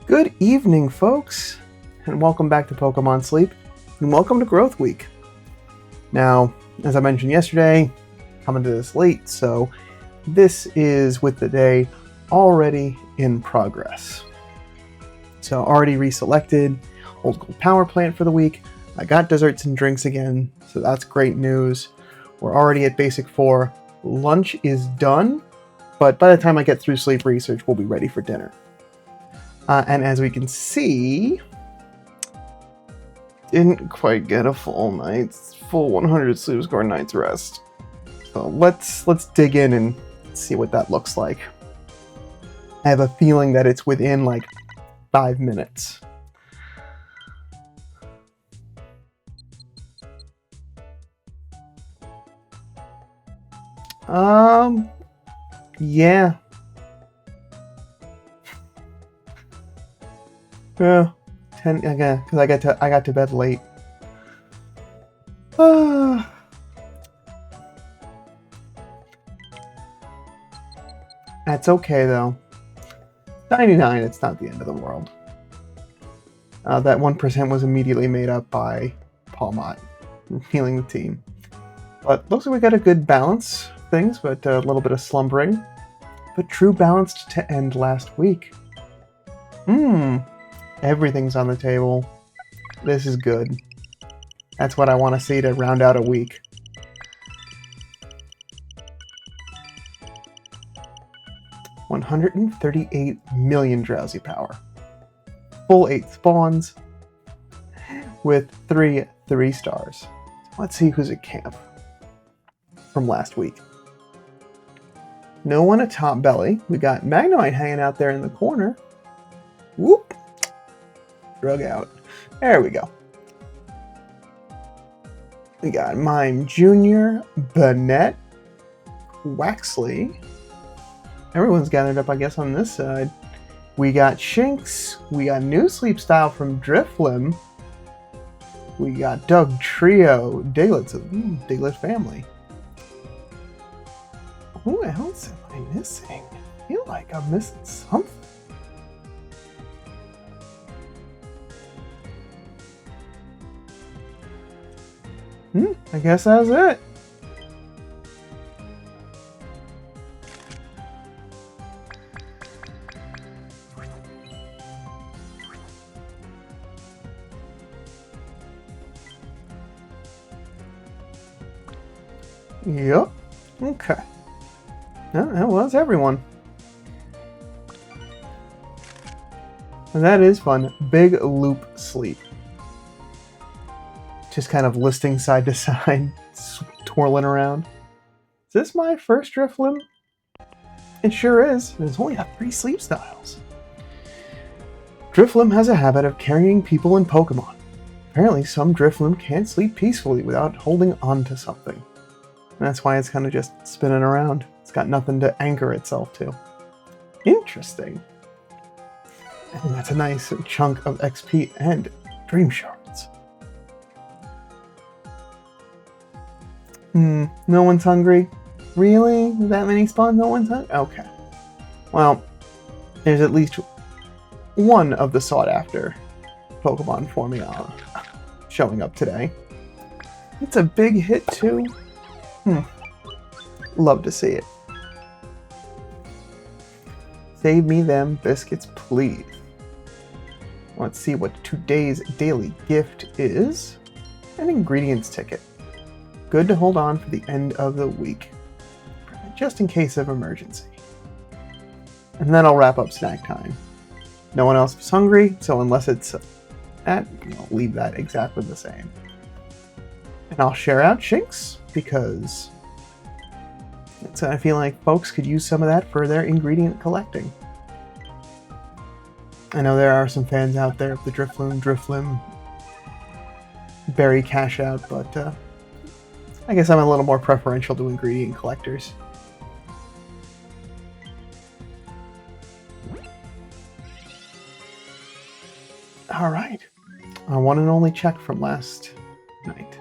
Good evening, folks, and welcome back to Pokémon Sleep, and welcome to Growth Week. Now, as I mentioned yesterday, coming to this late, so this is with the day already in progress. So already reselected Old Gold Power Plant for the week. I got desserts and drinks again, so that's great news. We're already at Basic 4. Lunch is done, but by the time I get through sleep research, we'll be ready for dinner. And as we can see, didn't quite get a full 100 sleep score night's rest. So let's dig in and see what that looks like. I have a feeling that it's within like 5 minutes. Yeah. Yeah, 10 again because I got to bed late. That's okay though. 99, it's not the end of the world. That 1% was immediately made up by Palmot healing the team. But looks like we got a good balance of things, but a little bit of slumbering. But true balanced to end last week. Everything's on the table. This is good. That's what I want to see to round out a week. $138 million drowsy power. Full 8 spawns with 3 stars. Let's see who's at camp from last week. No one at Top Belly. We got Magnemite hanging out there in the corner. Whoop! Drug out. There we go. We got Mime Jr., Bennett, Waxley. Everyone's gathered up, I guess, on this side. We got Shinx. We got New Sleep Style from Driflim. We got Doug Trio, Diglett family. Who else am I missing? I feel like I'm missing something. I guess that's it. Yep. Okay. That was everyone. And that is fun. Big loop sleep. Just kind of listing side to side, twirling around. Is this my first Driflim? It sure is. It's only got 3 sleep styles. Driflim has a habit of carrying people and Pokemon. Apparently, some Driflim can't sleep peacefully without holding on to something. And that's why it's kind of just spinning around. It's got nothing to anchor itself to. Interesting. And that's a nice chunk of XP and Dream Shards. No one's hungry? Really? That many spawns? No one's hungry? Okay. Well, there's at least one of the sought-after Pokemon forming on, showing up today. It's a big hit, too. Love to see it. Save me them biscuits, please. Let's see what today's daily gift is. An ingredients ticket. Good to hold on for the end of the week, just in case of emergency. And then I'll wrap up snack time. No one else is hungry, so unless it's that, I'll leave that exactly the same. And I'll share out Shinx, because I feel like folks could use some of that for their ingredient collecting. I know there are some fans out there of the Driflim berry cash out, but I guess I'm a little more preferential to ingredient collectors. Alright. Our one and only check from last night.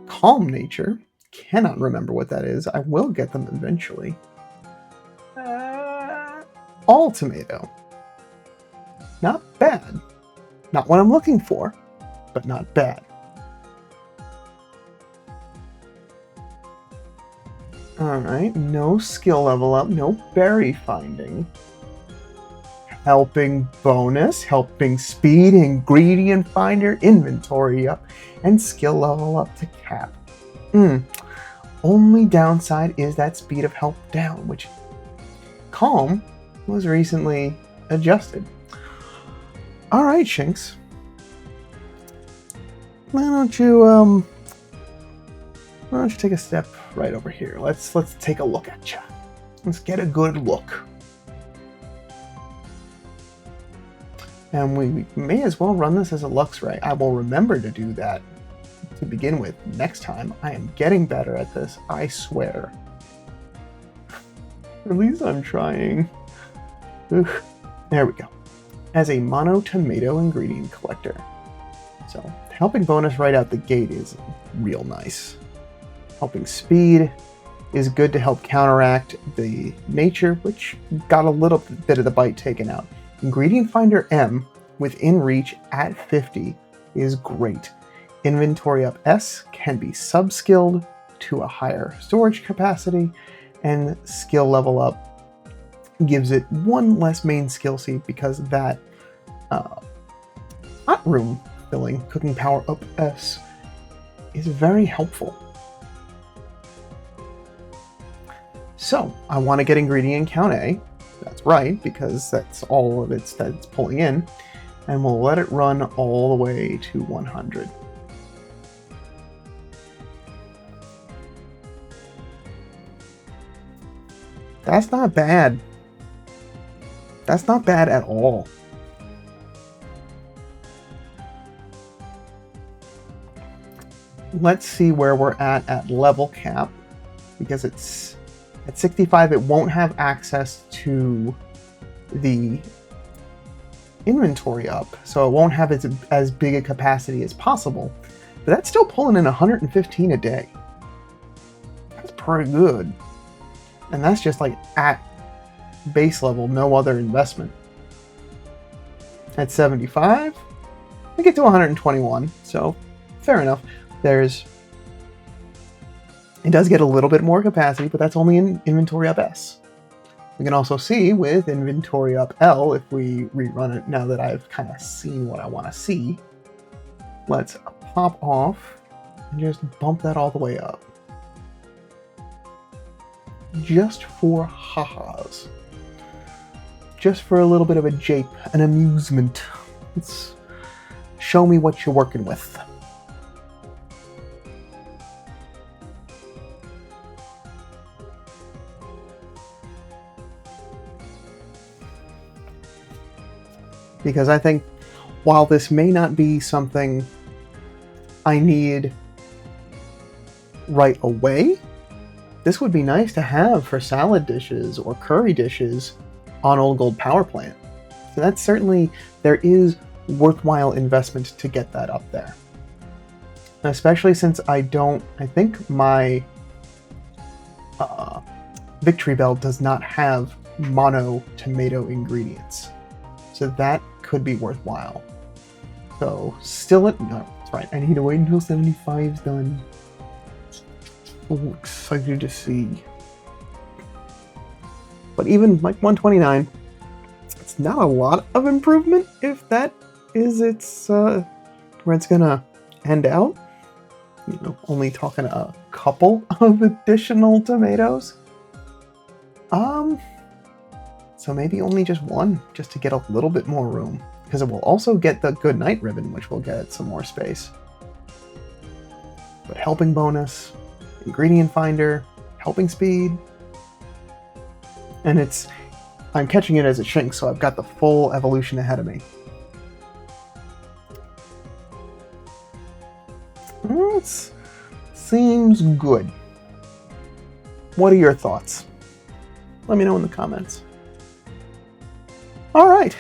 Calm Nature. Cannot remember what that is. I will get them eventually. All Tomato. Not bad. Not what I'm looking for, but not bad. Alright, no skill level up, no berry finding. Helping bonus, helping speed, ingredient finder, inventory up, and skill level up to cap. Only downside is that speed of help down, which calm was recently adjusted. Alright, Shinx. Why don't you take a step right over here? Let's take a look at you. Let's get a good look. And we may as well run this as a Luxray. I will remember to do that to begin with next time. I am getting better at this, I swear. At least I'm trying. Ugh. There we go. As a mono tomato ingredient collector. So, helping bonus right out the gate is real nice. Helping speed is good to help counteract the nature, which got a little bit of the bite taken out. Ingredient Finder M within reach at 50 is great. Inventory up S can be sub-skilled to a higher storage capacity, and skill level up gives it one less main skill seed because that hot room filling, cooking power up S, is very helpful. So, I want to get ingredient count A. That's right, because that's all of it that it's pulling in. And we'll let it run all the way to 100. That's not bad. That's not bad at all. Let's see where we're at level cap, because it's at 65, it won't have access to the inventory up, so it won't have as big a capacity as possible. But that's still pulling in 115 a day. That's pretty good. And that's just like at base level, no other investment. At 75, I get to 121, so fair enough. It does get a little bit more capacity, but that's only in inventory up S. We can also see with inventory up L, if we rerun it now that I've kind of seen what I want to see. Let's pop off and just bump that all the way up. Just for ha-has. Just for a little bit of a jape, an amusement. Let's show me what you're working with. Because I think while this may not be something I need right away, this would be nice to have for salad dishes or curry dishes on Old Gold Power Plant. So that's certainly, there is worthwhile investment to get that up there. Especially since I think my Victory Bell does not have mono tomato ingredients. So that could be worthwhile. So no, that's right. I need to wait until 75's done. So excited to see. But even like 129, it's not a lot of improvement if that is where it's gonna end out. You know, only talking a couple of additional tomatoes. So maybe only just one, just to get a little bit more room. Because it will also get the Good Night ribbon, which will get some more space. But helping bonus, ingredient finder, helping speed. And I'm catching it as a Shinx, so I've got the full evolution ahead of me. It seems good. What are your thoughts? Let me know in the comments. All right.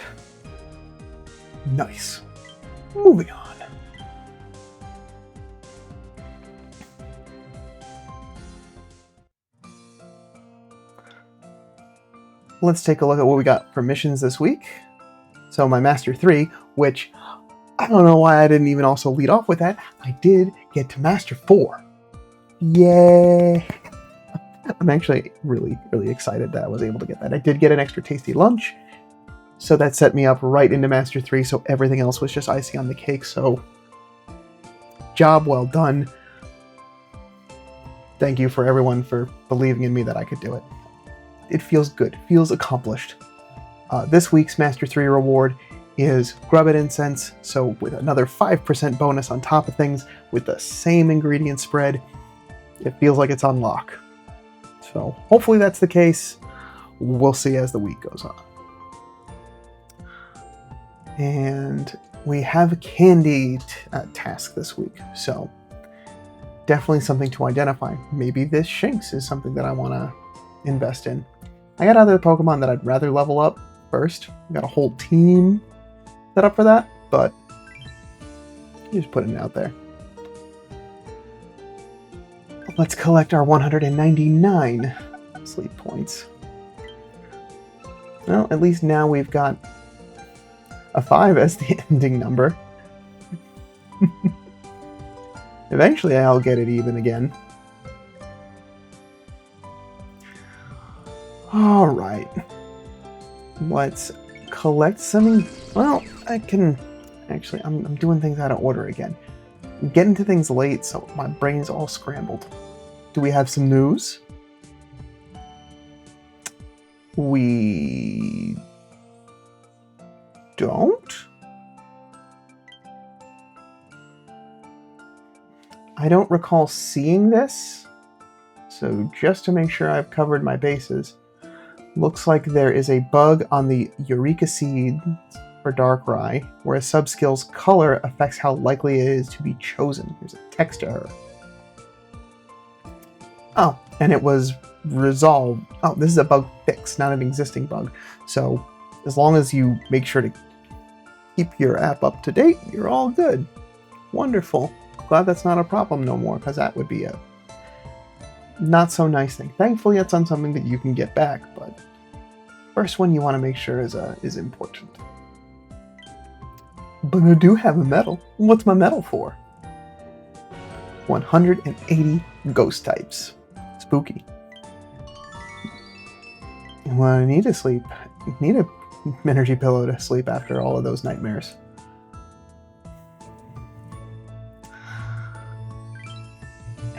Nice. Moving on. Let's take a look at what we got for missions this week. So my Master 3, which I don't know why I didn't even also lead off with that, I did get to Master 4. Yay! I'm actually really, really excited that I was able to get that. I did get an extra tasty lunch, so that set me up right into Master 3, so everything else was just icing on the cake, so job well done. Thank you for everyone for believing in me that I could do it. It feels good, feels accomplished. This week's Master 3 reward is Grubbit Incense, so with another 5% bonus on top of things, with the same ingredient spread, it feels like it's on lock. So hopefully that's the case. We'll see as the week goes on. And we have a candy task this week, so definitely something to identify. Maybe this Shinx is something that I want to invest in. I got other Pokemon that I'd rather level up first. I got a whole team set up for that, but just putting it out there. Let's collect our 199 sleep points. Well, at least now we've got a 5 as the ending number. Eventually I'll get it even again. Alright. Let's collect some... Well, I can... Actually, I'm doing things out of order again. I'm getting to things late, so my brain's all scrambled. Do we have some news? We... don't? I don't recall seeing this, so just to make sure I've covered my bases, looks like there is a bug on the Eureka Seed for Darkrai, where a sub-skill's color affects how likely it is to be chosen. There's a text error. Oh, and it was resolved. Oh, this is a bug fix, not an existing bug. So as long as you make sure to keep your app up to date, you're all good. Wonderful. Glad that's not a problem no more, because that would be a not so nice thing. Thankfully, it's on something that you can get back, but first one you want to make sure is important. But I do have a medal. What's my medal for? 180 ghost types. Spooky. Well, I need to sleep. I need a energy pillow to sleep after all of those nightmares.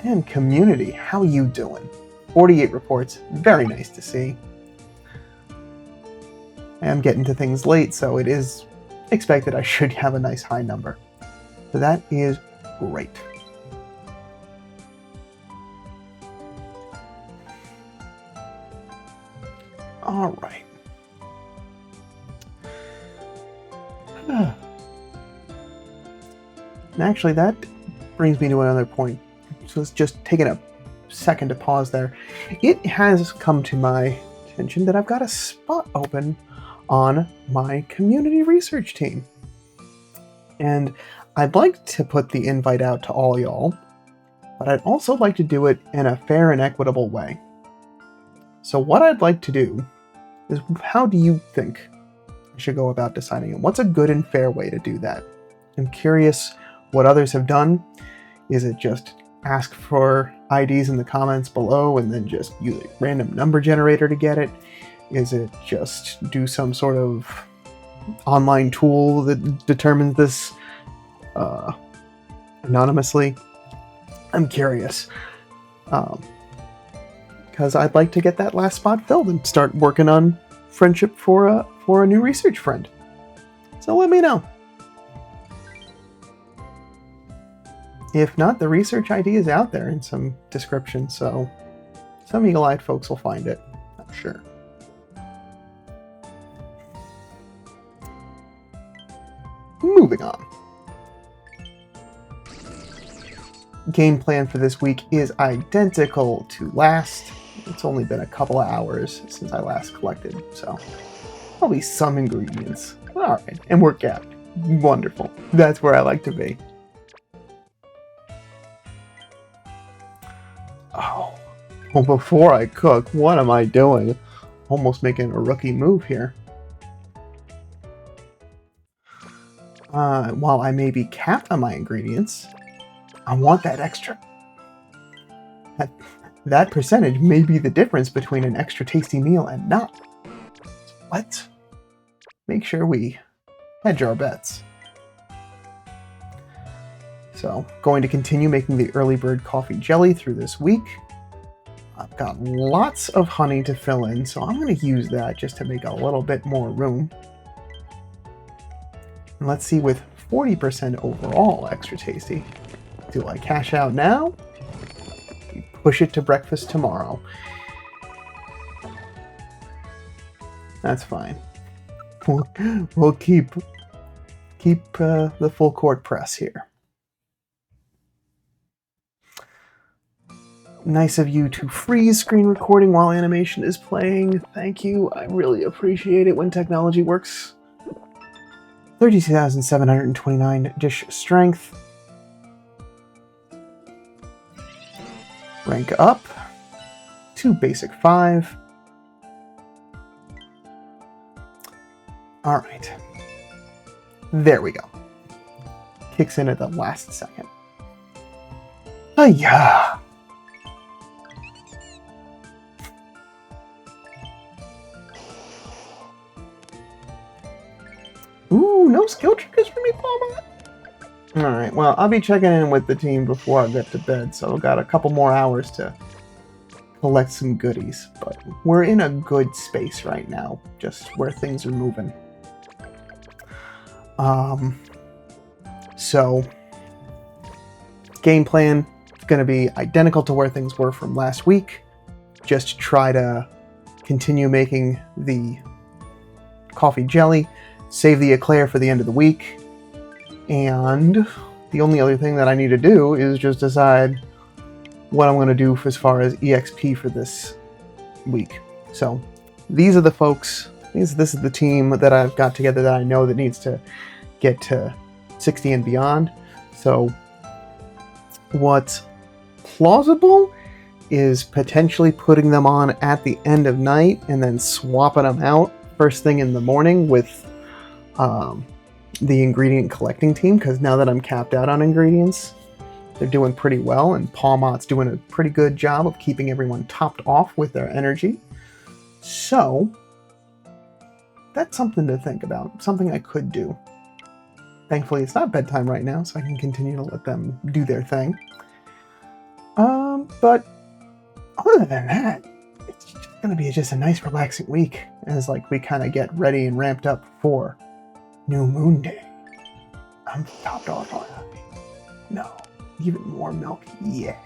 And community, how you doing? 48 reports, very nice to see. I am getting to things late, so it is expected I should have a nice high number. So that is great. All right. And actually, that brings me to another point. So it's just taking a second to pause there. It has come to my attention that I've got a spot open on my community research team. And I'd like to put the invite out to all y'all, but I'd also like to do it in a fair and equitable way. So what I'd like to do is, how do you think I should go about deciding it? What's a good and fair way to do that? I'm curious what others have done. Is it just ask for IDs in the comments below and then just use a random number generator to get it? Is it just do some sort of online tool that determines this anonymously? I'm curious. Because I'd like to get that last spot filled and start working on friendship for a new research friend. So let me know. If not, the research ID is out there in some description, so some eagle-eyed folks will find it, I'm sure. Moving on. Game plan for this week is identical to last. It's only been a couple of hours since I last collected, so probably some ingredients. Alright, and we're capped. Wonderful. That's where I like to be. Well, before I cook, what am I doing? Almost making a rookie move here. while I may be capped on my ingredients, I want that extra. That percentage may be the difference between an extra tasty meal and not. So let's make sure we hedge our bets. So, going to continue making the early bird coffee jelly through this week. I've got lots of honey to fill in, so I'm going to use that just to make a little bit more room. And let's see, with 40% overall extra tasty, do I cash out now? Push it to breakfast tomorrow. That's fine. We'll keep the full court press here. Nice of you to freeze screen recording while animation is playing. Thank you. I really appreciate it when technology works. 32,729 dish strength. Rank up to basic 5. All right. There we go. Kicks in at the last second. Hiya! Ooh, no skill triggers for me, Palma. Alright, well, I'll be checking in with the team before I get to bed, so I've got a couple more hours to collect some goodies. But we're in a good space right now, just where things are moving. So, game plan is going to be identical to where things were from last week. Just try to continue making the coffee jelly, save the eclair for the end of the week, and the only other thing that I need to do is just decide what I'm going to do as far as EXP for this week. So these are the folks, this is the team that I've got together that I know that needs to get to 60 and beyond. So what's plausible is potentially putting them on at the end of night and then swapping them out first thing in the morning with the ingredient collecting team, because now that I'm capped out on ingredients, they're doing pretty well, and Palmot's doing a pretty good job of keeping everyone topped off with their energy. So that's something to think about, something I could do. Thankfully, it's not bedtime right now, so I can continue to let them do their thing. But other than that, it's just going to be just a nice relaxing week as like we kind of get ready and ramped up for New Moon Day. I'm topped off on it. No, even more milk. Yeah.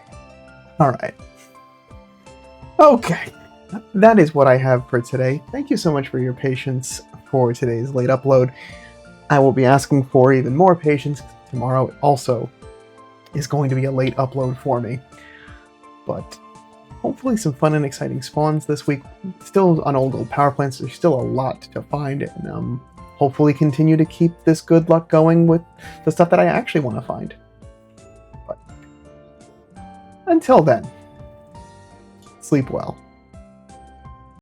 All right. Okay. That is what I have for today. Thank you so much for your patience for today's late upload. I will be asking for even more patience. Tomorrow also is going to be a late upload for me. But hopefully some fun and exciting spawns this week. Still on old power plants, there's still a lot to find, and hopefully continue to keep this good luck going with the stuff that I actually want to find. But until then, sleep well.